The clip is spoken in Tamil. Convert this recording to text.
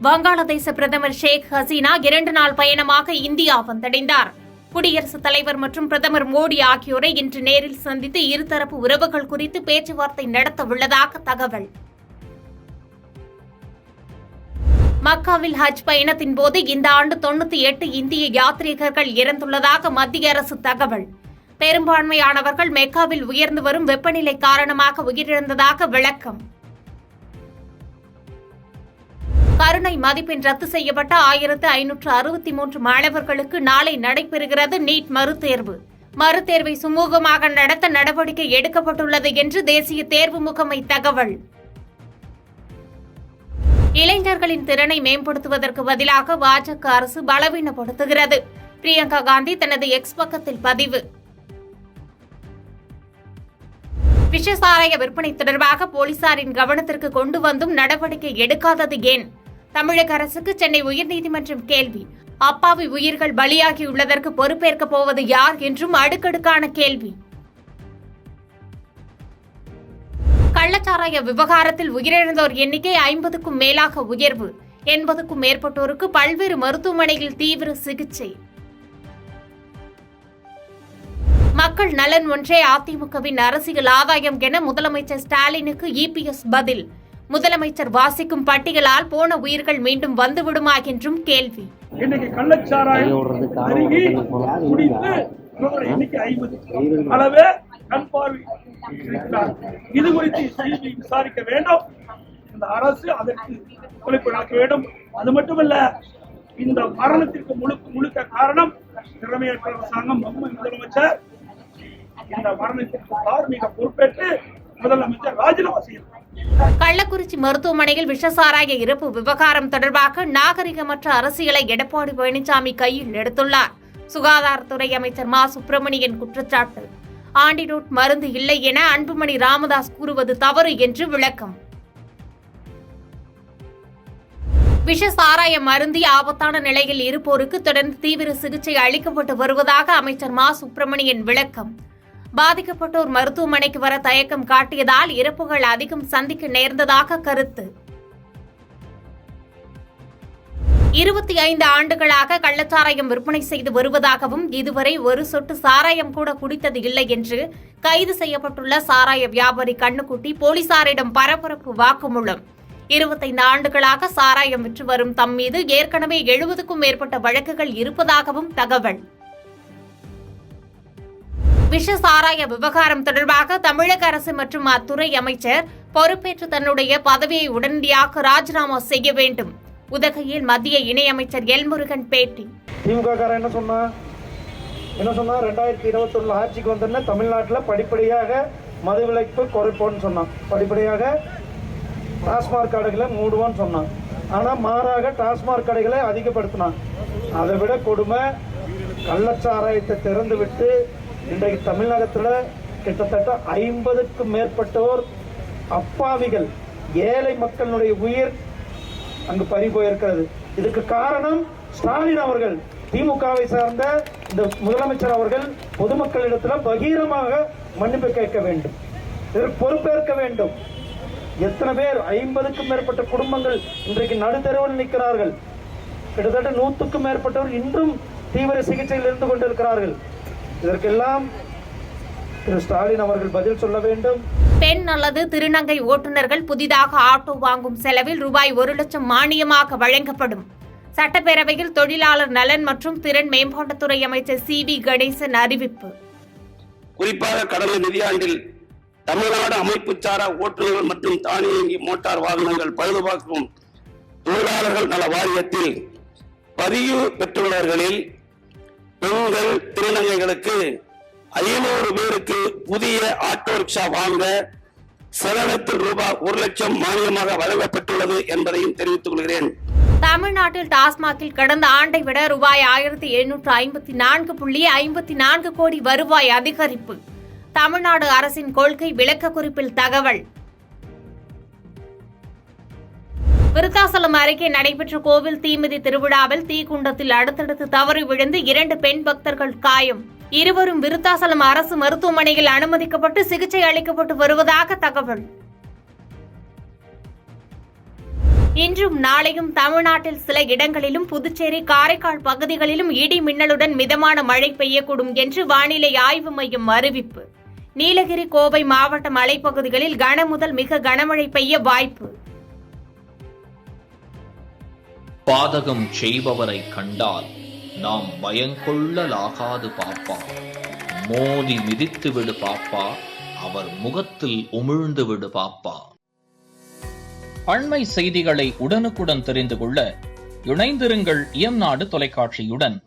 வங்காளதேச பிரதமர் ஷேக் ஹசீனா 2 நாள் பயணமாக இந்தியா வந்தடைந்தார். குடியரசுத் தலைவர் மற்றும் பிரதமர் மோடி ஆகியோரை இன்று நேரில் சந்தித்து இருதரப்பு உறவுகள் குறித்து பேச்சுவார்த்தை நடத்த உள்ளதாக தகவல். மக்காவில் ஹஜ் பயணத்தின் போது இந்த ஆண்டு 98 இந்திய யாத்ரீகர்கள் இறந்துள்ளதாக மத்திய அரசு தகவல். பெரும்பான்மையானவர்கள் மெக்காவில் உயர்ந்து வரும் வெப்பநிலை காரணமாக உயிரிழந்ததாக விளக்கம். கருணை மதிப்பெண் ரத்து செய்யப்பட்ட 1563 மாணவர்களுக்கு நாளை நடைபெறுகிறது நீட் மறுதேர்வு. மறுதேர்வை சுமூகமாக நடத்த நடவடிக்கை எடுக்கப்பட்டுள்ளது என்று தேசிய தேர்வு முகமை தகவல். இளைஞர்களின் திறனை மேம்படுத்துவதற்கு பதிலாக பாஜக அரசு பலவீனப்படுத்துகிறது. பிரியங்கா காந்தி தனது எக்ஸ் பக்கத்தில் பதிவு. விஷசாராய விற்பனை தொடர்பாக போலீசாரின் கவனத்திற்கு கொண்டு வந்தும் நடவடிக்கை எடுக்காதது ஏன்? தமிழக அரசுக்கு சென்னை உயர்நீதிமன்றம் கேள்வி. அப்பாவி உயிர்கள் பலியாகியுள்ளதற்கு பொறுப்பேற்கப் போவது யார் என்றும் அடுக்கடுக்கான கேள்வி. கள்ளச்சாராய விவகாரத்தில் உயிரிழந்தோர் எண்ணிக்கை 50க்கும் மேலாக உயர்வு. 80க்கும் மேற்பட்டோருக்கு பல்வேறு மருத்துவமனையில் தீவிர சிகிச்சை. மக்கள் நலன் ஒன்றே அதிமுகவின் அரசியல் ஆதாயம் என முதலமைச்சர் ஸ்டாலினுக்கு இபிஎஸ் பதில். முதலமைச்சர் வாசிக்கும் பட்டியலால் போன உயிர்கள் மீண்டும் வந்துவிடுமா என்றும் கேள்வி. இன்னைக்கு கள்ளச்சாராயம் அருகி குடித்து எண்ணிக்கை 50 அளவே கண் பார்வை. இது குறித்து சிபிஐ விசாரிக்க வேண்டும். இந்த அரசு அதற்கு ஒத்துழைப்பு அளிக்க வேண்டும். அது மட்டுமல்ல, இந்த மரணத்திற்கு முழுக்க காரணம் திறமையற்ற அரசாங்கம். முதலமைச்சர் இந்த மரணத்திற்கு தார்மீக பொறுப்பேற்று முதலமைச்சர் ராஜினாமா செய்யணும். கள்ளக்குறிச்சி மருத்துவமனையில் விஷசாராய இறப்பு விவகாரம் தொடர்பாக நாகரிகமற்ற அரசியலை எடப்பாடி பழனிசாமி கையில் எடுத்துள்ளார். சுகாதாரத்துறை அமைச்சர் மா சுப்பிரமணியன் குற்றச்சாட்டு. ஆன்டிடோட் மருந்து இல்லை என அன்புமணி ராமதாஸ் கூறுவது தவறு என்று விளக்கம். விஷசாராய மருந்தி ஆபத்தான நிலையில் இருப்போருக்கு தொடர்ந்து தீவிர சிகிச்சை அளிக்கப்பட்டு வருவதாக அமைச்சர் மா சுப்பிரமணியன் விளக்கம். பாதிக்கப்பட்டோர் மருத்துவமனைக்கு வர தயக்கம் காட்டியதால் இறப்புகள் அதிகம் சந்திக்க நேர்ந்ததாக கருத்து. 25 ஆண்டுகளாக கள்ளச்சாராயம் விற்பனை செய்து வருவதாகவும் இதுவரை ஒரு சொட்டு சாராயம் கூட குடித்தது இல்லை என்று கைது செய்யப்பட்டுள்ள சாராய வியாபாரி கண்ணுக்குட்டி போலீசாரிடம் பரபரப்பு வாக்குமூலம். 25 ஆண்டுகளாக சாராயம் விற்று வரும் தம் மீது ஏற்கனவே 70க்கும் மேற்பட்ட வழக்குகள் இருப்பதாகவும் தகவல். விஷசாராய விவகாரம் தொடர்பாக தமிழக அரசு மற்றும் அத்துறை அமைச்சர் பொறுப்பேற்று தன்னுடைய பதவியை உடனடியாக ராஜினாமா செய்ய வேண்டும். உதகையில் மத்திய இணையமைச்சர் எல் முருகன் பேட்டி. திமுக என்ன சொன்னா 2021 ஆட்சிக்கு வந்தோன்னா தமிழ்நாட்டில் படிப்படியாக மதுவிலக்கு குறைப்போன்னு சொன்னான். படிப்படியாக டாஸ்மாக் கடைகளை மூடுவோன்னு சொன்னான். ஆனால் மாறாக டாஸ்மாக் கடைகளை அதிகப்படுத்தினான். அதை விட கொடுமை, கள்ளச்சாராயத்தை திறந்து விட்டு இன்றைக்கு தமிழகத்தில் கிட்டத்தட்ட 50க்கும் மேற்பட்டோர் அப்பாவிகள், ஏழை மக்களுடைய உயிர் அங்கு பறி போயிருக்கிறது. இதுக்கு காரணம் ஸ்டாலின் அவர்கள், திமுகவை சார்ந்த இந்த முதலமைச்சர் அவர்கள் பொதுமக்களிடத்தில் பகீரமாக மன்னிப்பு கேட்க வேண்டும், இதற்கு பொறுப்பேற்க வேண்டும். எத்தனை பேர் 50க்கும் மேற்பட்ட குடும்பங்கள் இன்றைக்கு நடுத்தெருவில் நிற்கிறார்கள். கிட்டத்தட்ட 100க்கும் மேற்பட்டவர் இன்றும் தீவிர சிகிச்சையில் இருந்து கொண்டிருக்கிறார்கள். இதற்கெல்லாம் திரு ஸ்டாலின் அவர்கள் பதில் சொல்ல வேண்டும். பெண் அல்லது திருநங்கை ஓட்டுநர்கள் புதிதாக ஆட்டோ வாங்கும் செலவில் ரூபாய் 1 லட்சம் மானியமாக வழங்கப்படும். சட்டப்பேரவையில் தொழிலாளர் நலன் மற்றும் திறன் மேம்பாட்டுத்துறை அமைச்சர் சி.வி. கணேசன் அறிவிப்பு. குறிப்பாக கடந்த நிதியாண்டில் தமிழ்நாடு அமைப்புச்சாரா ஓட்டுநர்கள் மற்றும் தானியங்கி மோட்டார் வாகனங்கள் பழுதுபார்க்கும் தொழிலாளர்கள் நல வாரியத்தில் பதிவு பெற்றுள்ளவர்களில் பெண்கள், திருநங்கைகளுக்கு 500 பேருக்கு புதிய ஆட்டோ ரிக்ஷா வாங்க செலவத்தில் ரூபாய் 1 லட்சம் மானியமாக வழங்கப்பட்டுள்ளது என்பதையும் தெரிவித்துக் கொள்கிறேன். தமிழ்நாட்டில் டாஸ்மாகில் கடந்த ஆண்டை விட ரூபாய் 1754.54 கோடி வருவாய் அதிகரிப்பு. தமிழ்நாடு அரசின் கொள்கை விளக்க குறிப்பில் தகவல். விருத்தாசலம் அருகே நடைபெற்ற கோவில் தீமிதி திருவிழாவில் தீக்குண்டத்தில் அடுத்தடுத்து தவறி விழுந்து 2 பெண் பக்தர்கள் காயம். இருவரும் விருத்தாசலம் அரசு மருத்துவமனையில் அனுமதிக்கப்பட்டு சிகிச்சை அளிக்கப்பட்டு வருவதாக தகவல். இன்றும் நாளையும் தமிழ்நாட்டில் சில இடங்களிலும் புதுச்சேரி காரைக்கால் பகுதிகளிலும் இடி மின்னலுடன் மிதமான மழை பெய்யக்கூடும் என்று வானிலை ஆய்வு மையம் அறிவிப்பு. நீலகிரி கோவை மாவட்ட மலைப்பகுதிகளில் கனமுதல் மிக கனமழை பெய்ய வாய்ப்பு. பாதகம் செய்பவரை கண்டால் நாம் பயங்கொள்ளலாகாது பாப்பா, மோதி மிதித்து விடு பாப்பா, அவர் முகத்தில் உமிழ்ந்து விடு பாப்பா. அண்மை செய்திகளை உடனுக்குடன் தெரிந்து கொள்ள இணைந்திருங்கள் இயம்நாடு தொலைக்காட்சியுடன்.